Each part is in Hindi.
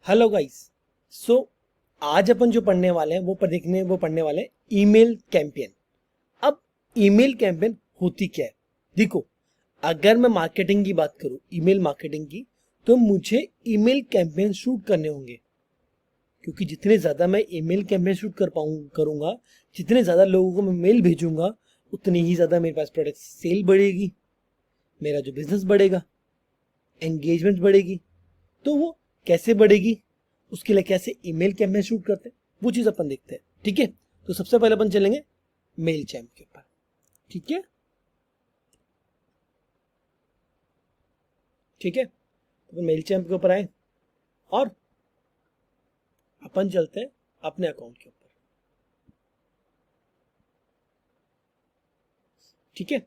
Hello guys. सो आज अपन जो पढ़ने वाले हैं वो पढ़ने वाले हैं ईमेल कैंपेन। अब ईमेल कैंपेन होती क्या है? देखो, अगर मैं मार्केटिंग की बात करूं, ईमेल मार्केटिंग की, तो मुझे ईमेल कैंपेन शूट करने होंगे, क्योंकि जितने ज्यादा मैं ईमेल कैंपेन शूट करूंगा, जितने ज्यादा लोगों को मैं मेल भेजूंगा, उतनी ही ज्यादा मेरे पास प्रोडक्ट सेल बढ़ेगी, मेरा जो बिजनेस बढ़ेगा, एंगेजमेंट बढ़ेगी। तो वो कैसे बढ़ेगी, उसके लिए कैसे ईमेल कैंपेन शूट करते हैं, वो चीज अपन देखते हैं। ठीक है, तो सबसे पहले अपन चलेंगे मेल चैम्प के ऊपर। ठीक है, ठीक है, तो मेल चैम्प के ऊपर आए और अपन चलते हैं अपने अकाउंट के ऊपर। ठीक है,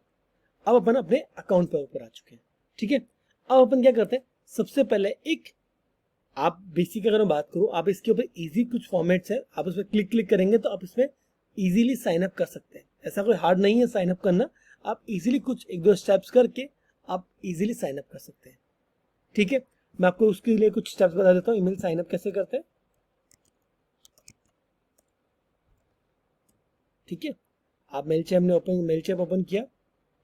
अब अपन अपने अकाउंट पे ऊपर आ चुके हैं। ठीक है, अब अपन क्या करते हैं, सबसे पहले एक, आप बेसिक अगर मैं बात करूं, आप इसके ऊपर इजी कुछ फॉर्मेट्स है, आप उस पर क्लिक क्लिक करेंगे तो आप इसमें इजीली साइन अप कर सकते हैं। ऐसा कोई हार्ड नहीं है साइन अप करना, आप इजीली कुछ एक दो स्टेप्स करके आप इजीली साइन अप कर सकते हैं। ठीक है, मैं आपको उसके लिए कुछ स्टेप्स बता देता हूँ, ईमेल साइन अप कैसे करते हैं। ठीक है, आप मेल चैप ओपन किया।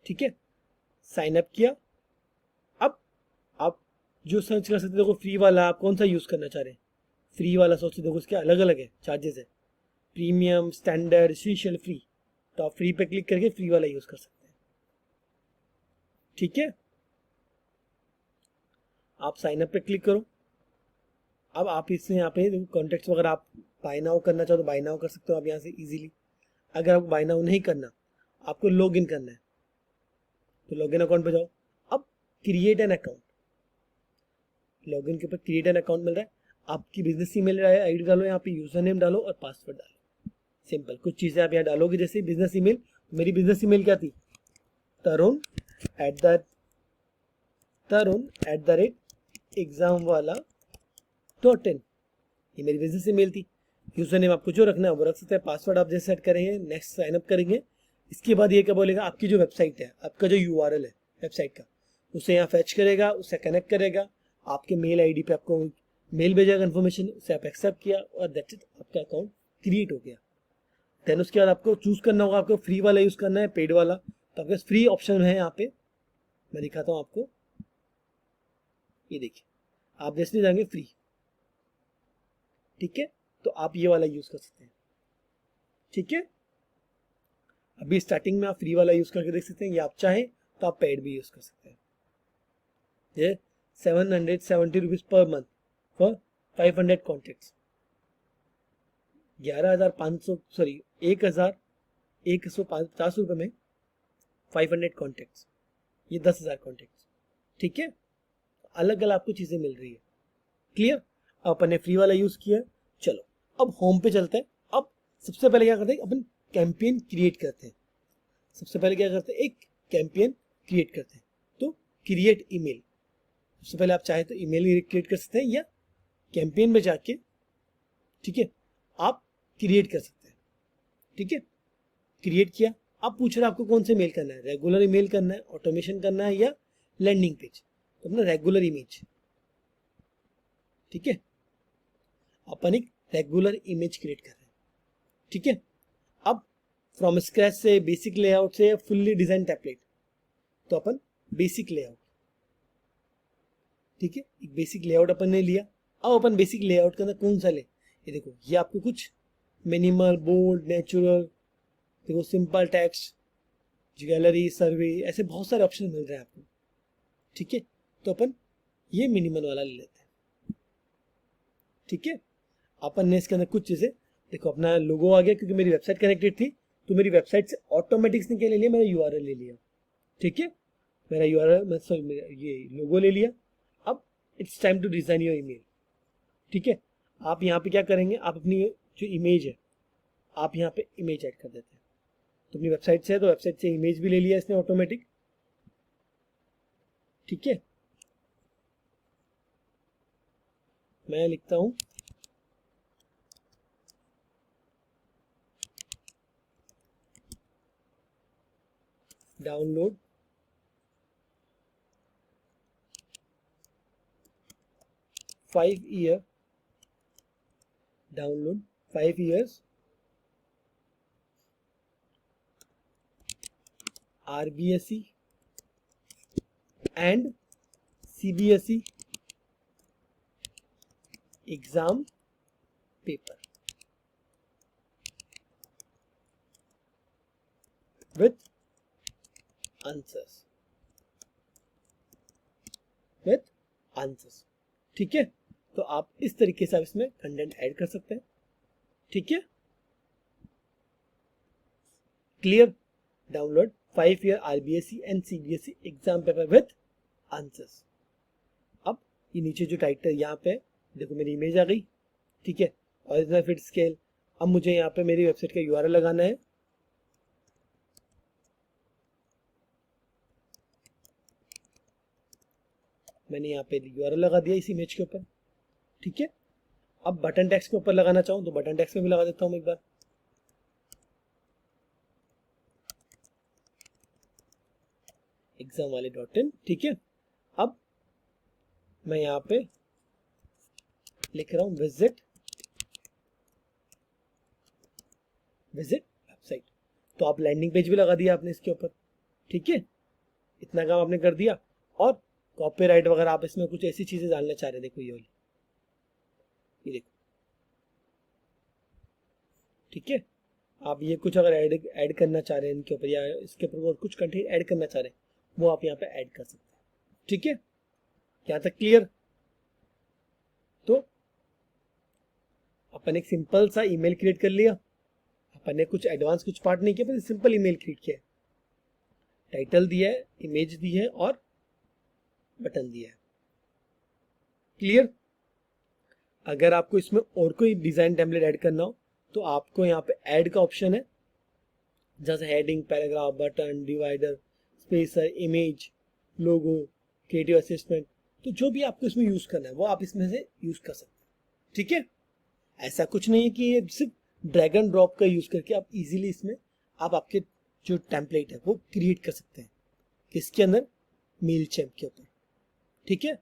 ठीक है, साइन अप किया। अब आप जो सर्च कर सकते हो, देखो फ्री वाला आप कौन सा यूज करना चाह रहे हैं। फ्री वाला सोच देखो, उसके अलग अलग है चार्जेस है, प्रीमियम, स्टैंडर्ड, एसेंशियल, फ्री। तो आप फ्री पे क्लिक करके फ्री वाला यूज कर सकते हैं। ठीक है, आप साइन अप पे क्लिक करो। अब आप इससे यहाँ पे कॉन्टेक्ट वगैरह आप बाय नाउ करना चाहो तो बाय नाउ कर सकते हो आप यहाँ से इजीली। अगर आपको बाय नाउ नहीं करना, आपको लॉग इन करना है, तो लॉग इन अकाउंट पे जाओ। अब create an account, log in के ऊपर क्रिएट एन अकाउंट मिल रहा है। आपकी बिजनेस ईमेल आईडी डालो, यहाँ पे यूजर नेम डालो और पासवर्ड डालो। सिंपल कुछ चीजें आप यहाँ डालोगे, जैसे बिजनेस ईमेल। मेरी बिजनेस ईमेल क्या थी, तरुण एट द एग्जाम वाला .in, ये मेरी बिजनेस ईमेल थी। यूजर नेम आपको जो रखना है वो रख सकते हैं, पासवर्ड आप जैसे सेट करेंगे, नेक्स्ट साइन अप करेंगे। इसके बाद ये क्या बोलेगा, आपकी जो वेबसाइट है, आपका जो यूआरएल है वेबसाइट का, उसे यहाँ फैच करेगा, उससे कनेक्ट करेगा, आपके मेल आईडी पे आपको मेल भेजेगा कंफर्मेशन, उसे आप एक्सेप्ट किया और दैट्स इट, आपका अकाउंट क्रिएट हो गया। देन उसके बाद आपको चूज करना होगा, आपको फ्री वाला यूज करना है पेड वाला। तो आपके फ्री ऑप्शन है यहाँ पे, मैं दिखाता हूँ आपको। ये देखिए, आप जैसे जाएंगे फ्री, ठीक है, तो आप ये वाला यूज कर सकते हैं। ठीक है, अभी स्टार्टिंग में आप फ्री वाला यूज करके देख सकते हैं, या आप चाहें तो आप पेड भी यूज कर सकते हैं। ये 770 rupees per month for 500 contact, 11,500, sorry 1,150 रुपये में 500 कॉन्टेक्ट, ये 10,000 कॉन्टेक्ट। ठीक है, अलग अलग आपको चीजें मिल रही है। क्लियर, अपन ने फ्री वाला यूज किया। चलो अब होम पे चलते हैं। अब सबसे पहले क्या करते हैं, अपन कैंपेन क्रिएट करते हैं। सबसे पहले क्या करते हैं, एक कैंपेन क्रिएट करते हैं। तो क्रिएट ईमेल, सबसे पहले आप चाहे तो ईमेल क्रिएट कर सकते हैं, या कैंपेन में जाके, ठीक है, आप क्रिएट कर सकते हैं। ठीक है, क्रिएट किया। आप पूछ रहे हैं आपको कौन से मेल करना है, रेगुलर ईमेल करना है, ऑटोमेशन करना है, या लैंडिंग पेज। तो अपना रेगुलर इमेज, ठीक है, अपन एक रेगुलर इमेज क्रिएट कर रहे हैं। ठीक है, अब फ्रॉम स्क्रैच से, बेसिक लेआउट से, फुल्ली डिजाइन टेम्पलेट, तो अपन बेसिक लेआउट, ठीक है, एक बेसिक लेआउट अपन ने लिया। अब अपन बेसिक लेआउट के अंदर कौन सा ले, ये देखो, ये आपको कुछ मिनिमल, बोल्ड, नेचुरल, देखो सिंपल टेक्स्ट, गैलरी, सर्वे, ऐसे बहुत सारे ऑप्शन मिल रहे हैं आपको। ठीक है, तो अपन ये मिनिमल वाला ले लेते हैं। ठीक है, अपन ने इसके अंदर कुछ चीजें, देखो अपना लोगो आ गया, क्योंकि मेरी वेबसाइट कनेक्टेड थी, तो मेरी वेबसाइट से ऑटोमेटिक इसने क्या ले लिया, मेरा यूआरएल ले लिया। ठीक है, मेरा यूआरएल, सॉरी मेरा ये लोगो ले लिया। अब it's time to design your email. ठीक है, आप यहाँ पे क्या करेंगे, आप अपनी जो इमेज है, आप यहाँ पे इमेज ऐड कर देते हैं। तो अपनी वेबसाइट से है, तो वेबसाइट से इमेज भी ले लिया इसने ऑटोमेटिक। ठीक है, मैं लिखता हूँ download five year download 5 years RBSE and CBSE exam paper with answers ठीक है। तो आप इस तरीके से आप इसमें कंटेंट ऐड कर सकते हैं। ठीक है, clear. Download 5 year RBSE and CBSE exam paper with answers. अब ये नीचे जो टाइटल यहाँ पे देखो मेरी इमेज आ गई। ठीक है, ओरिजिनल फिट स्केल। अब मुझे यहाँ पे मेरी वेबसाइट का URL लगाना है। मैंने यहाँ पे URL लगा दिया इस इमेज के ऊपर। ठीक है, अब बटन टेक्स्ट के ऊपर लगाना चाहूँ तो बटन टेक्स्ट में भी लगा देता हूँ एक बार। एग्जाम वाले .in। ठीक है, अब मैं यहाँ पे लिख रहा हूँ विजिट वेबसाइट। तो आप लैंडिंग पेज भी लगा दिया आपने इसके ऊपर। ठीक है, इतना काम आपने कर दिया। और कॉपीराइट वगैरह आप इसमें कुछ ऐसी चीजें डालना चाह रहे, देखो ये वाली, ये देखो। ठीक है, आप ये कुछ अगर ऐड करना चाह रहे हैं इनके ऊपर या इसके ऊपर और कुछ कंटेंट ऐड करना चाह रहे हैं वो आप यहाँ पे ऐड कर सकते हैं। ठीक है, यहाँ तक क्लियर। तो अपन एक सिंपल सा ईमेल क्रिएट कर लिया। अपन ने कुछ एडवांस कुछ पार्ट नहीं किया, बस सिंपल ईमेल क्रिएट किया। टाइटल दिया है, इमेज दी है और बटन दिया है। क्लियर। अगर आपको इसमें और कोई डिजाइन टेम्पलेट ऐड करना हो तो आपको यहाँ पे ऐड का ऑप्शन है, जैसे heading, paragraph, button, divider, spacer, image, logo, creative assistant. तो जो भी आपको इसमें यूज करना है वो आप इसमें से यूज कर सकते हैं। ठीक है, ऐसा कुछ नहीं है कि ये सिर्फ ड्रैग एंड ड्रॉप का यूज करके आप इजीली इसमें आप आपके जो टेम्पलेट है वो क्रिएट कर सकते हैं। किसके अंदर? मेलचैम्प के ऊपर। ठीक है,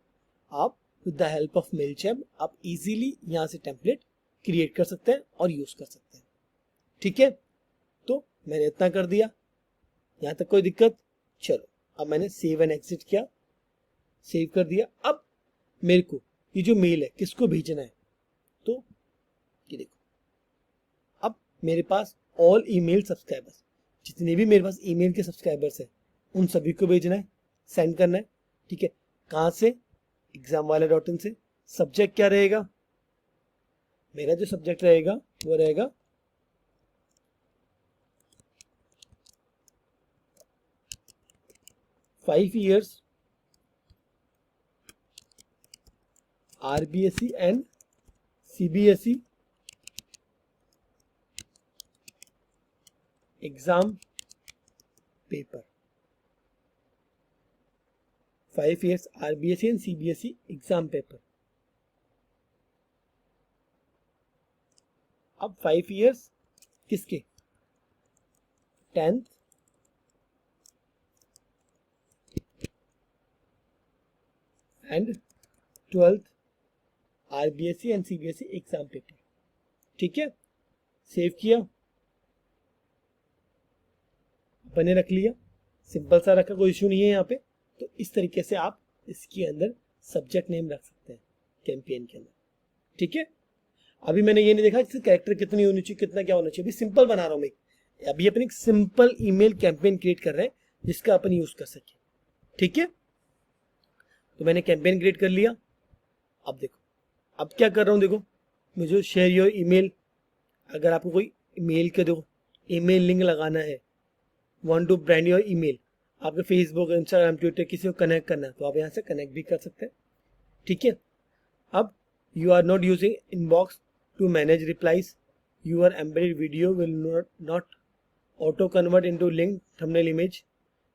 आप with the help of Mailchimp आप इजीली यहाँ से टेम्पलेट क्रिएट कर सकते हैं और यूज कर सकते हैं। ठीक है, तो मैंने इतना कर दिया, यहाँ तक कोई दिक्कत? चलो, अब मैंने सेव एंड एग्जिट किया, सेव कर दिया। अब मेरे को ये जो मेल है किसको भेजना है, तो ये देखो, अब मेरे पास ऑल ईमेल सब्सक्राइबर्स, जितने भी मेरे पास ईमेल के सब्सक्राइबर्स हैं उन सभी को भेजना है, सेंड करना है। ठीक है, कहाँ से? एग्जाम वाले .in से। सब्जेक्ट क्या रहेगा? मेरा जो सब्जेक्ट रहेगा वो रहेगा five years RBSE and CBSE exam paper. 5 years RBSE and CBSE exam paper. अब 5 years किसके? 10th and 12th RBSE and CBSE exam paper. ठीक है, सेव किया, बने रख लिया, सिंपल सा रखा, कोई इशू नहीं है यहाँ पे। तो इस तरीके से आप इसके अंदर सब्जेक्ट नेम रख सकते हैं कैंपेन के अंदर। ठीक है, अभी मैंने ये नहीं देखा इससे कैरेक्टर कितनी होनी चाहिए, कितना क्या होना चाहिए, अभी सिंपल बना रहा हूं मैं। अभी अपन एक सिंपल ईमेल कैंपेन क्रिएट कर रहे हैं जिसका अपन यूज कर सके। ठीक है, तो मैंने कैंपेन क्रिएट कर लिया। अब देखो, अब क्या कर रहा हूं, देखो मुझे शेयर योर ईमेल, अगर आपको कोई ईमेल के दो ईमेल लिंक लगाना है, want to brand your email, आपके फेसबुक, इंस्टाग्राम, ट्विटर किसी को कनेक्ट करना है तो आप यहाँ से कनेक्ट भी कर सकते हैं। ठीक है, अब you are not using inbox to manage replies, your embedded video will not auto convert into link thumbnail image,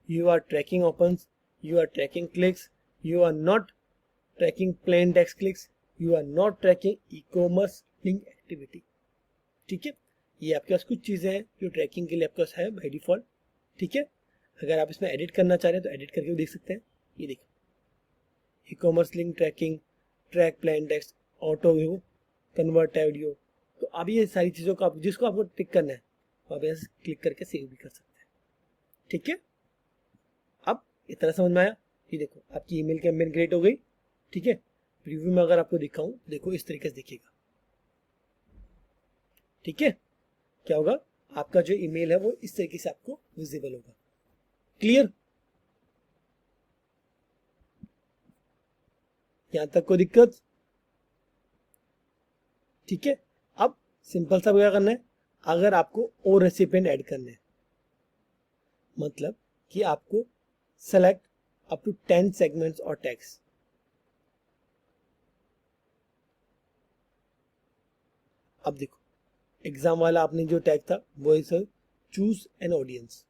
you are tracking opens, you are tracking clicks, you are not tracking plain text clicks, you are not tracking e-commerce link activity। ठीक है, ये आपके पास कुछ चीजें हैं जो ट्रैकिंग के लिए आपके पास है बाय डिफॉल्ट। ठीक है, अगर आप इसमें एडिट करना चाह रहे हैं तो एडिट करके भी देख सकते हैं। ये देखो, e-commerce link tracking, track plain text, auto view, convert audio, तो अब ये सारी चीज़ों को आप जिसको आपको टिक करना है तो आप ऐसे क्लिक करके सेव भी कर सकते हैं। ठीक है, अब इतना समझ में आया कि देखो आपकी ईमेल कैंपेन क्रिएट हो गई। ठीक है, प्रीव्यू में अगर आपको दिखाऊं देखो इस तरीके से दिखेगा। ठीक है, क्या होगा, आपका जो ईमेल है वो इस तरीके से आपको विजिबल होगा। क्लियर, यहां तक कोई दिक्कत? ठीक है, अब सिंपल सा क्या करना है, अगर आपको और रेसिपिएंट ऐड करने हैं, मतलब कि आपको सेलेक्ट अप टू 10 सेगमेंट्स और टैग्स। अब देखो एग्जाम वाला आपने जो टैग था वो है सर चूज एन ऑडियंस,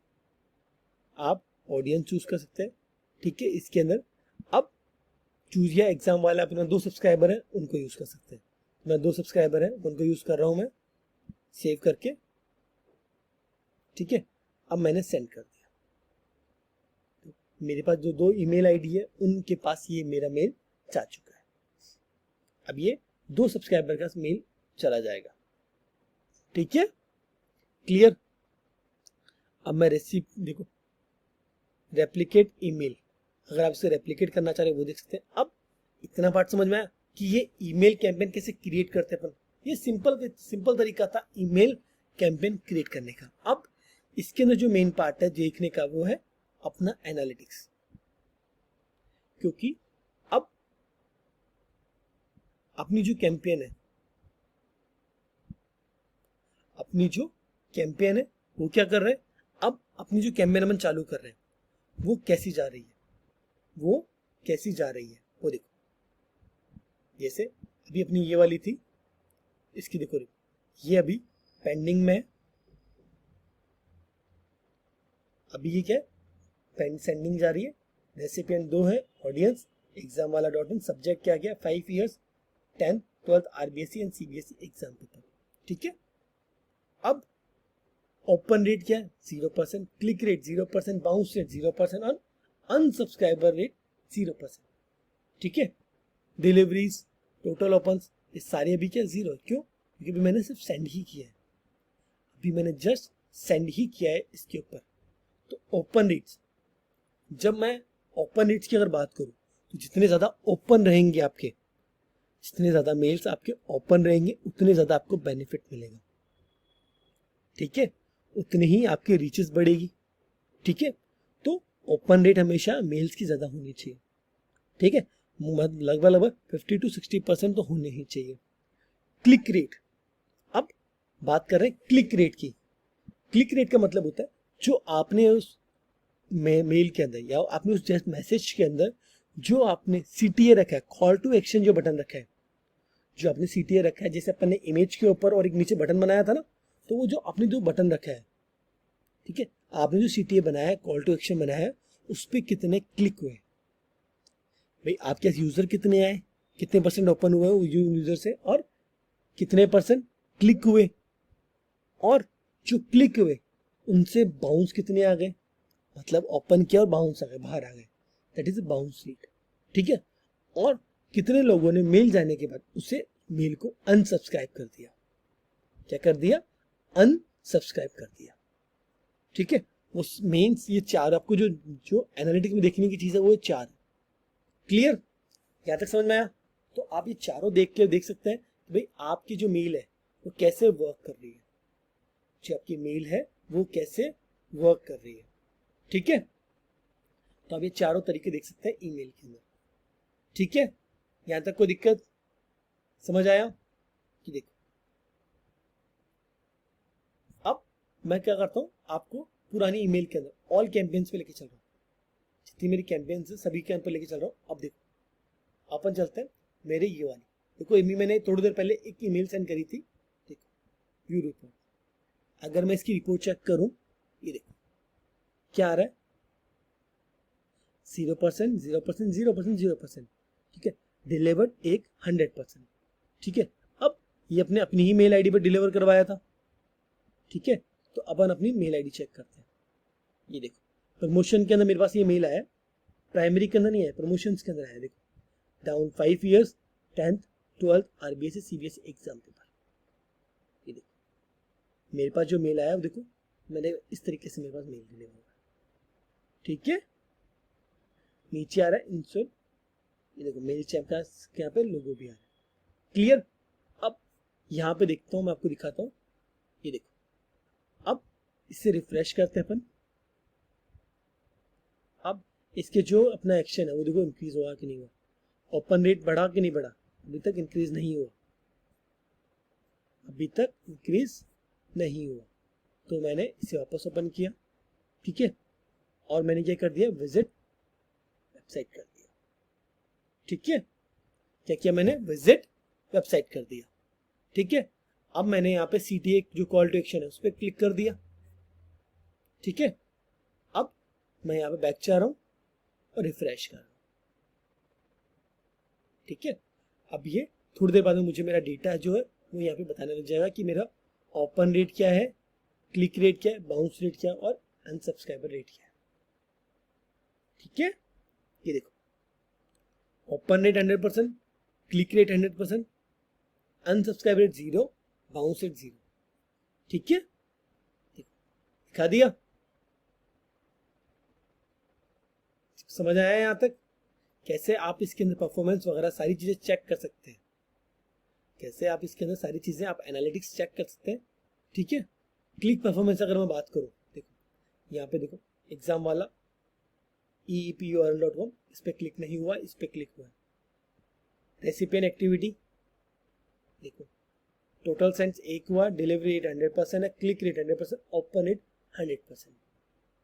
आप ऑडियंस चूज कर सकते हैं। ठीक है, इसके अंदर अब चूज या एग्जाम वाला अपना 2 सब्सक्राइबर है उनको यूज कर सकते हैं। मैं 2 सब्सक्राइबर है उनको यूज कर रहा हूं मैं, सेव करके। ठीक है, अब मैंने सेंड कर दिया, तो मेरे पास जो 2 ईमेल आईडी है उनके पास ये मेरा मेल जा चुका है। अब ये 2 सब्सक्राइबर का मेल चला जाएगा। ठीक है, क्लियर। अब मैं रेसिपी देखो रेप्लिकेट ईमेल, अगर आप इसे रेप्लिकेट करना चाह रहे हैं वो देख सकते हैं। अब इतना पार्ट समझ में आया कि ये ईमेल कैंपेन कैसे क्रिएट करते हैं अपन। ये सिंपल तरीका था ईमेल कैंपेन क्रिएट करने का। अब इसके अंदर जो मेन पार्ट है देखने का वो है अपना एनालिटिक्स, क्योंकि अब अपनी जो कैंपेन है वो क्या कर रहे हैं, अब अपनी जो कैंपेन अपन चालू कर रहे हैं वो कैसी जा रही है, वो देखो। जैसे अभी अपनी ये वाली थी, इसकी देखो ये अभी पेंडिंग में है। अभी ये क्या है, सेंडिंग जा रही है। रेसिपिएंट 2 है, ऑडियंस एग्जाम वाला .in, सब्जेक्ट क्या गया 5 years 10th 12th RBSE and CBSE exam paper. ठीक है, अब ओपन रेट क्या है 0%, क्लिक रेट 0%, बाउंस रेट 0% और अनसब्सक्राइबर रेट 0%। ठीक है, डिलीवरीज टोटल ओपन ये सारे अभी क्या 0 है। क्यों? क्योंकि अभी मैंने सिर्फ सेंड ही किया है, अभी मैंने जस्ट सेंड ही किया है इसके ऊपर। तो ओपन रेट्स, जब मैं ओपन रेट्स की अगर बात करूं तो जितने ज्यादा ओपन रहेंगे आपके, जितने ज्यादा मेल्स आपके ओपन रहेंगे उतने ज्यादा आपको बेनिफिट मिलेगा। ठीक है, उतनी ही आपकी रीचेस बढ़ेगी। ठीक है, तो ओपन रेट हमेशा मेल्स की ज्यादा होनी चाहिए। ठीक है, लगभग 50 to 60% तो होने ही चाहिए। क्लिक रेट, अब बात कर रहे हैं क्लिक रेट की। क्लिक रेट का मतलब होता है जो आपने उस मेल के अंदर या आपने उस जस्ट मैसेज के अंदर जो आपने सीटीए रखा है, कॉल टू एक्शन जो बटन रखा है, जो आपने सीटीए रखा है, जैसे अपन ने इमेज के ऊपर और एक नीचे बटन बनाया था ना, तो वो जो आपने जो बटन रखा है, ठीक है, आपने जो सीटीए बनाया है, कॉल टू एक्शन बनाया है, उस पर कितने क्लिक हुए भाई, आपके यूजर कितने आए, कितने परसेंट ओपन हुए यूजर से, और कितने परसेंट क्लिक हुए, और जो क्लिक हुए उनसे बाउंस कितने आ गए, मतलब ओपन किया और बाउंस आ गए, बाहर आ गए, दैट इज बाउंस रेट। ठीक है, और कितने लोगों ने मेल जाने के बाद उसे मेल को अनसब्सक्राइब कर दिया, क्या कर दिया, अनसब्सक्राइब कर दिया। ठीक है, वो मेंस ये 4 आपको जो जो एनालिटिक्स में देखने की चीज है वो 4। क्लियर, यहां तक समझ में आया? तो आप ये चारों देख सकते हैं कि भाई आपकी जो मेल है वो कैसे वर्क कर रही है, जो आपकी मेल है वो कैसे वर्क कर रही है। ठीक है, तो आप ये चारों तरीके देख सकते हैं ईमेल के अंदर। ठीक है, यहां तक कोई दिक्कत समझ आया? कि देखो अब मैं क्या करता हूं, आपको पुरानी ईमेल के अंदर ऑल कैंपेन्स पे लेके चल रहा हूं, जितनी मेरी कैंपेन्स है सभी कैंप पे लेके चल रहा हूं। अब देखो अपन चलते हैं मेरे ये वाली, देखो अभी मैंने थोड़ी देर पहले एक ईमेल सेंड करी थी, देखो व्यू रिपोर्ट। अगर मैं इसकी रिपोर्ट चेक करूं, ये देखो क्या आ रहा है, 0%, 0%, 0%, 0%। ठीक है, डिलीवर्ड एक 100%। ठीक है, अब ये अपने अपनी ही मेल आईडी पर डिलीवर करवाया था। ठीक है, तो अपन अपनी मेल आईडी चेक करते हैं। ये देखो प्रमोशन के अंदर मेरे पास ये मेल आया, प्राइमरी के अंदर नहीं है, प्रमोशन के अंदर आया। देखो down 5 years 10th 12th RBSE CBSE exam paper. मेरे पास जो मेल आया वो देखो, मैंने इस तरीके से मेरे पास मेल डिलीवर हुआ, ठीक है। नीचे आ रहा है इंस्टॉल, ये देखो मेल चैप का यहाँ पे लोगो भी आ रहा है, क्लियर। अब यहाँ पे देखता हूँ, मैं आपको दिखाता हूँ, ये देखो। अब इससे रिफ्रेश करते हैं अपन। अब इसके जो अपना एक्शन है वो देखो इंक्रीज हुआ कि नहीं हुआ, ओपन रेट बढ़ा कि नहीं बढ़ा, अभी तक इंक्रीज नहीं हुआ, अभी तक इंक्रीज नहीं हुआ। तो मैंने इसे वापस ओपन किया, ठीक है, और मैंने क्या कर दिया, विजिट वेबसाइट कर दिया, ठीक है। क्या किया मैंने, विजिट वेबसाइट कर दिया, ठीक है। अब मैंने यहाँ पे CTA जो कॉल टू एक्शन है उस पर क्लिक कर दिया, ठीक है। अब मैं यहाँ पे बैक जा रहा हूँ और रिफ्रेश कर रहा हूँ, ठीक है। अब ये थोड़ी देर बाद में मुझे मेरा डेटा जो है वो यहाँ पे बताने लग जाएगा कि मेरा ओपन रेट क्या है, क्लिक रेट क्या है, बाउंस रेट क्या है और अनसब्सक्राइबर रेट क्या है, ठीक है। ये देखो, open rate 100%, click rate 100%, unsubscribe rate 0, bounce rate 0, ठीक है। दिखा दिया, समझ आया यहाँ तक कैसे आप इसके अंदर परफॉर्मेंस वगैरह सारी चीजें चेक कर सकते हैं, कैसे आप इसके अंदर सारी चीजें आप एनालिटिक्स चेक कर सकते हैं, ठीक है। क्लिक परफॉर्मेंस अगर मैं बात करूं, देखो यहाँ पे देखो एग्जाम वाला eepurl.com, इस पे क्लिक नहीं हुआ, इस पे क्लिक हुआ। रेसिपिएंट एक्टिविटी देखो, टोटल सेंड्स 1 हुआ, डिलीवरी रेट 100% है, क्लिक रेट 100%, ओपन रेट 100%,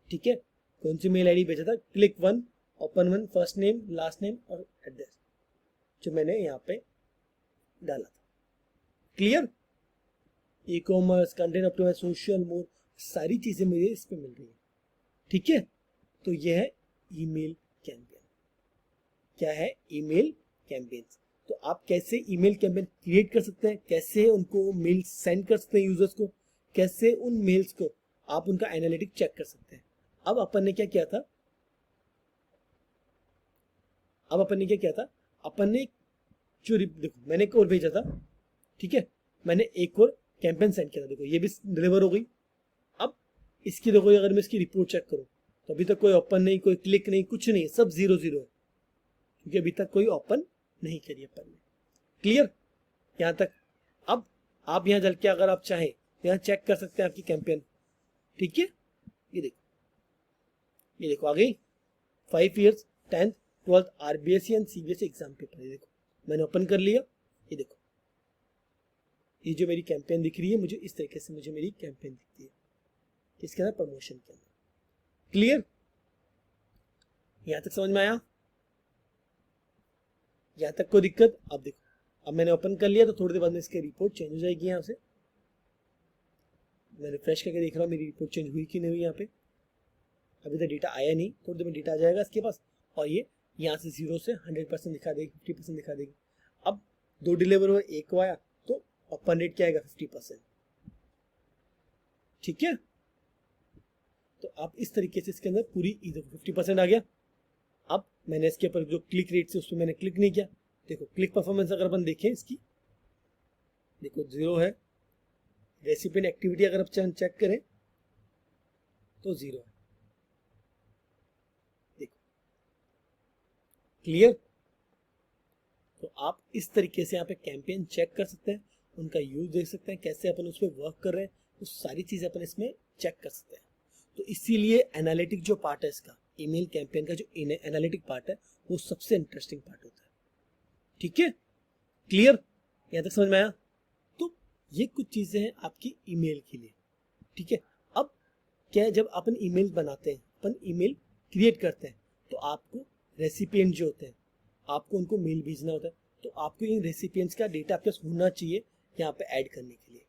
ठीक है। कौन सी मेल आईडी भेजा था, click 1, open 1, first name last name और एड्रेस जो मैंने यहाँ पे डाला था, clear. E-commerce, content optimize, social mode, सारी चीजें मुझे इस पे मिल रही है, ठीक है। तो ये है ईमेल कैंपेन। क्या है, ईमेल कैंपेन। तो आप कैसे ईमेल कैंपेन क्रिएट कर सकते हैं, कैसे उनको मेल सेंड कर सकते हैं यूजर्स को, कैसे उन मेल्स को आप उनका एनालिटिक चेक कर सकते हैं। अब अपन ने क्या किया था, अपन ने जो देखो मैंने एक और भेजा था, ठीक है, मैंने एक और कैंपेन सेंड किया था, देखो ये भी डिलीवर हो गई। अब इसकी देखो अगर मैं इसकी रिपोर्ट चेक करूं तो अभी तक कोई ओपन नहीं, कोई क्लिक नहीं, कुछ नहीं, सब 0 0 है, क्योंकि अभी तक कोई ओपन नहीं करी अपन ने, क्लियर यहां तक। अब आप यहां चल के अगर आप चाहें यहां चेक कर सकते हैं आपकी कैंपेन, ठीक है। ये देखो आ गई 5 years 10th 12th RBSE and CBSE exam paper, ये देखो मैंने ओपन कर लिया। ये देखो ये जो मेरी कैंपेन दिख रही है, मुझे इस तरीके से मुझे मेरी कैंपेन दिखती है, किसके अंदर, प्रमोशन के अंदर, क्लियर। यहां तक समझ में आया, यहां तक कोई दिक्कत। अब देखो, अब मैंने ओपन कर लिया तो थोड़ी देर बाद में इसकी रिपोर्ट चेंज हो जाएगी। यहां से मैं रिफ्रेश करके देख रहा हूँ मेरी रिपोर्ट चेंज हुई कि नहीं हुई। यहाँ पे अभी तक डेटा आया नहीं, थोड़ी देर में डेटा आ जाएगा इसके पास, और ये यहाँ से 0 से 100% दिखा देगी, 50% दिखा देगी। अब 2 डिलीवर हुए, 1 को आया, तो ओपन रेट क्या आएगा, 50%, ठीक है। तो आप इस तरीके से इसके अंदर पूरी 50% आ गया। अब मैंने इसके ऊपर जो क्लिक रेट से उस पर मैंने क्लिक नहीं किया, देखो क्लिक परफॉर्मेंस अगर अपन देखें इसकी, देखो 0 है। रेसिपिएंट एक्टिविटी अगर आप चेक करें तो 0 है, देखो क्लियर। तो आप इस तरीके से यहाँ पे कैंपेन चेक कर सकते हैं, उनका यूज देख सकते हैं, कैसे अपन उस पर वर्क कर रहे हैं, वो सारी चीजें अपन इसमें चेक कर सकते हैं। तो इसीलिए एनालिटिक जो पार्ट है इसका, ईमेल कैंपेन का जो एनालिटिक पार्ट है, वो सबसे इंटरेस्टिंग पार्ट होता है, ठीक है, क्लियर। यहां तक समझ में आया। तो ये कुछ चीजें हैं आपकी ईमेल के लिए, ठीक है। अब क्या है, जब अपन ईमेल बनाते हैं, अपन ईमेल क्रिएट करते हैं, तो आपको रेसिपिएंट जो होते हैं, आपको उनको मेल भेजना होता है, तो आपको इन रेसिपिएंट्स का डेटा आपके पास होना चाहिए यहाँ पे ऐड करने के लिए।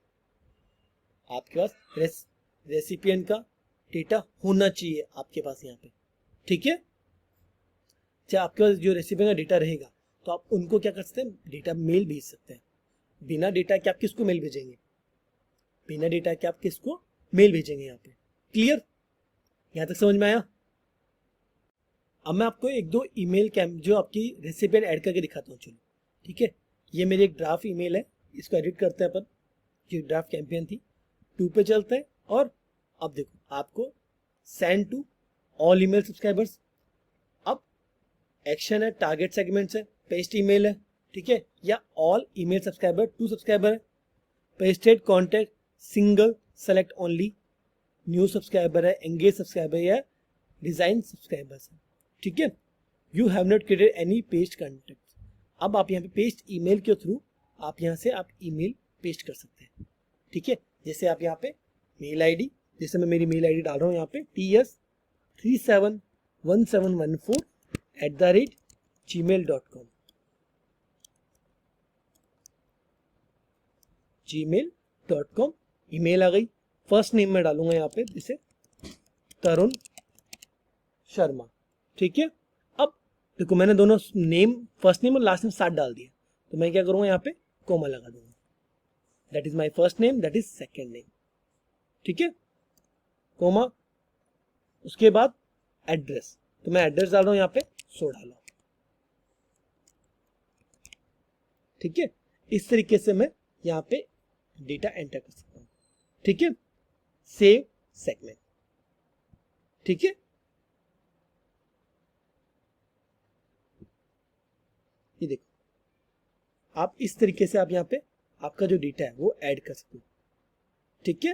आपके पास रेसिपिएंट का डेटा होना चाहिए आपके पास यहाँ पे, ठीक है। चाहे आपके पास जो रेसिपिएंट का डेटा रहेगा तो आप उनको क्या कर सकते हैं, डेटा मेल भेज सकते हैं। बिना डेटा के आप किसको मेल भेजेंगे, बिना डेटा के आप किसको मेल भेजेंगे यहाँ पे, क्लियर। यहां तक समझ में आया। अब मैं आपको एक दो ईमेल जो आपकी रेसिपिएंट ऐड करके दिखाता हूँ, चलो ठीक है। ये मेरी एक ड्राफ्ट ईमेल है, इसको एडिट करते हैं अपन, जो ड्राफ्ट कैंपेन थी। 2 पे चलते हैं और अब देखो आपको send to all email subscribers. अब एक्शन है, टारगेट सेगमेंट्स है, पेस्ट ईमेल है, ठीक है, या all email subscriber to subscriber है, pasted contact single select only, new subscriber है, एंगेज सब्सक्राइबर या डिजाइन सब्सक्राइबर्स है, ठीक है। You have not created any past contact. अब आप यहाँ पे पेस्ट ईमेल के थ्रू आप यहाँ से आप ईमेल पेस्ट कर सकते हैं, ठीक है। जैसे आप यहाँ पे मेल आईडी, जैसे मैं मेरी मेल आईडी डाल रहा हूँ यहाँ पे ts371714@gmail.com, gmail.com ईमेल आ गई। फर्स्ट नेम में डालूंगा यहाँ पे जैसे तरुण शर्मा, ठीक है। अब देखो मैंने दोनों नेम, फर्स्ट नेम और लास्ट नेम साथ डाल दिए, तो मैं क्या करूँगा यहाँ पे कोमा लगा दूंगा, that is my first name, that is second name, ठीक है, कोमा। उसके बाद एड्रेस, तो मैं एड्रेस डाल रहा हूँ यहाँ पे 100 डाला, ठीक है। इस तरीके से मैं यहाँ पे डेटा एंटर कर सकता हूँ, ठीक है। सेव सेगमेंट, ठीक है। ये देखो आप इस तरीके से आप यहाँ पे आपका जो डेटा है वो ऐड कर सकते हो, ठीक है।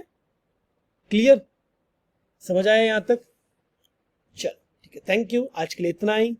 क्लियर, समझ आया यहाँ तक? चलो ठीक है, थैंक यू, आज के लिए इतना ही।